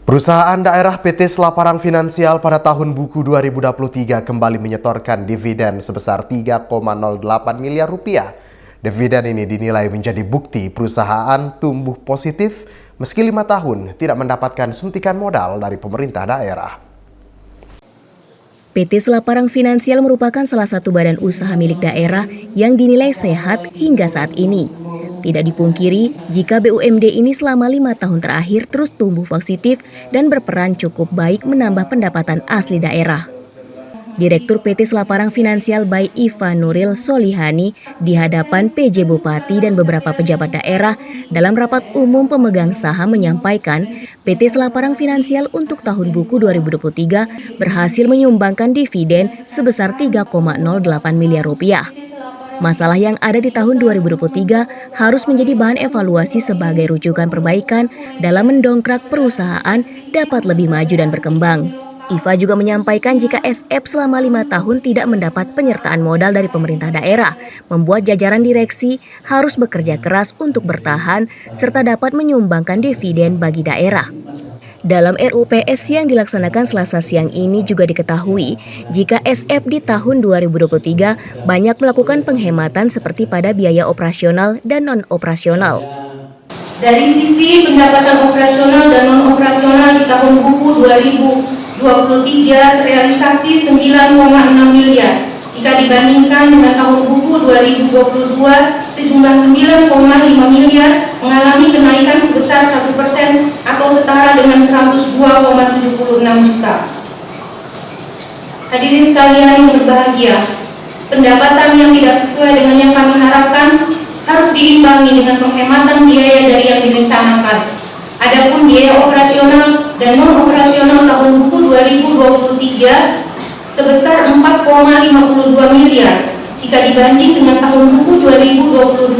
Perusahaan daerah PT Selaparang Finansial pada tahun buku 2023 kembali menyetorkan dividen sebesar 3,08 miliar rupiah. Dividen ini dinilai menjadi bukti perusahaan tumbuh positif meski 5 tahun tidak mendapatkan suntikan modal dari pemerintah daerah. PT Selaparang Finansial merupakan salah satu badan usaha milik daerah yang dinilai sehat hingga saat ini. Tidak dipungkiri, jika BUMD ini selama 5 tahun terakhir terus tumbuh positif dan berperan cukup baik menambah pendapatan asli daerah. Direktur PT Selaparang Finansial by Iva Nuril Solihani di hadapan PJ Bupati dan beberapa pejabat daerah dalam rapat umum pemegang saham menyampaikan PT Selaparang Finansial untuk tahun buku 2023 berhasil menyumbangkan dividen sebesar 3,08 miliar rupiah. Masalah yang ada di tahun 2023 harus menjadi bahan evaluasi sebagai rujukan perbaikan dalam mendongkrak perusahaan dapat lebih maju dan berkembang. Iva juga menyampaikan jika SF selama 5 tahun tidak mendapat penyertaan modal dari pemerintah daerah, membuat jajaran direksi harus bekerja keras untuk bertahan serta dapat menyumbangkan dividen bagi daerah. Dalam RUPS yang dilaksanakan Selasa siang ini juga diketahui jika SF di tahun 2023 banyak melakukan penghematan seperti pada biaya operasional dan non-operasional. Dari sisi pendapatan operasional dan non-operasional di tahun buku 2023 realisasi 9,6 miliar. Jika dibandingkan dengan tahun buku 2022, sejumlah 9,5 miliar mengalami kenaikan sebesar 1% atau setara dengan 102,76 juta. Hadirin sekalian yang berbahagia, pendapatan yang tidak sesuai dengan yang kami harapkan harus diimbangi dengan penghematan biaya dari yang direncanakan. Adapun biaya operasional dan non-operasional tahun buku 2023 sebesar 4,52 miliar jika dibanding dengan tahun buku 2022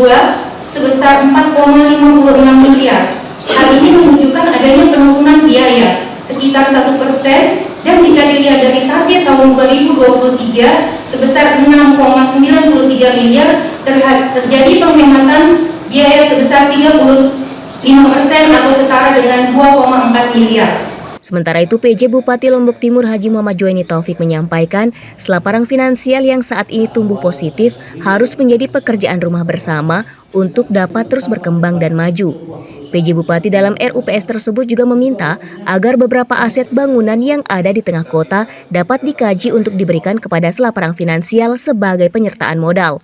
sebesar 4,56 miliar. Hal ini menunjukkan adanya penurunan biaya sekitar 1% dan jika dilihat dari target tahun 2023 sebesar 6,93 miliar terjadi penghematan biaya sebesar 35% atau setara dengan 2,4 miliar. Sementara itu, PJ Bupati Lombok Timur Haji Muhammad Juwaini Taufik menyampaikan Selaparang Finansial yang saat ini tumbuh positif harus menjadi pekerjaan rumah bersama untuk dapat terus berkembang dan maju. PJ Bupati dalam RUPS tersebut juga meminta agar beberapa aset bangunan yang ada di tengah kota dapat dikaji untuk diberikan kepada Selaparang Finansial sebagai penyertaan modal.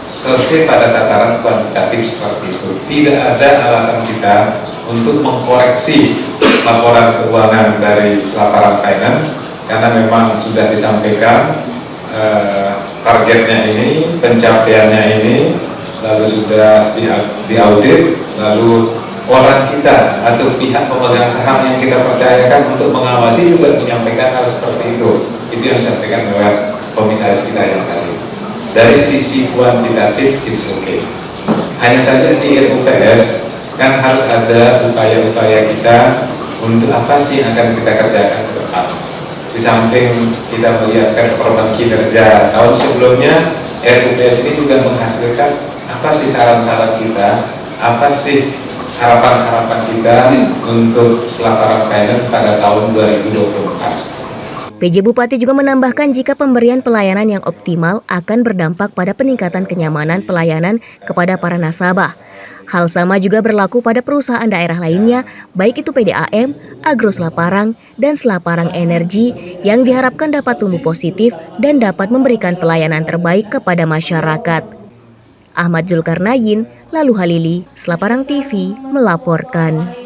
Selesai pada tataran kuantitatif seperti itu, tidak ada alasan kita untuk mengkoreksi laporan keuangan dari Selaparang Finance karena memang sudah disampaikan targetnya ini, pencapaiannya ini, lalu sudah diaudit, lalu orang kita atau pihak pemegang saham yang kita percayakan untuk mengawasi juga menyampaikan hal seperti itu. Itu yang disampaikan oleh komisaris kita yang tadi. Dari sisi kuantitatif, it's okay. Hanya saja di RUPS kan harus ada upaya-upaya kita untuk apa sih yang akan kita kerjakan ke depan. Di samping kita melihat performa kinerja tahun sebelumnya, RUPS ini juga menghasilkan apa sih saran-saran kita, apa sih harapan-harapan kita untuk Selaparang Finance pada tahun 2024. PJ Bupati juga menambahkan jika pemberian pelayanan yang optimal akan berdampak pada peningkatan kenyamanan pelayanan kepada para nasabah. Hal sama juga berlaku pada perusahaan daerah lainnya, baik itu PDAM, Agro Selaparang, dan Selaparang Energi yang diharapkan dapat tumbuh positif dan dapat memberikan pelayanan terbaik kepada masyarakat. Ahmad Zulkarnain, Lalu Halili, Selaparang TV, melaporkan.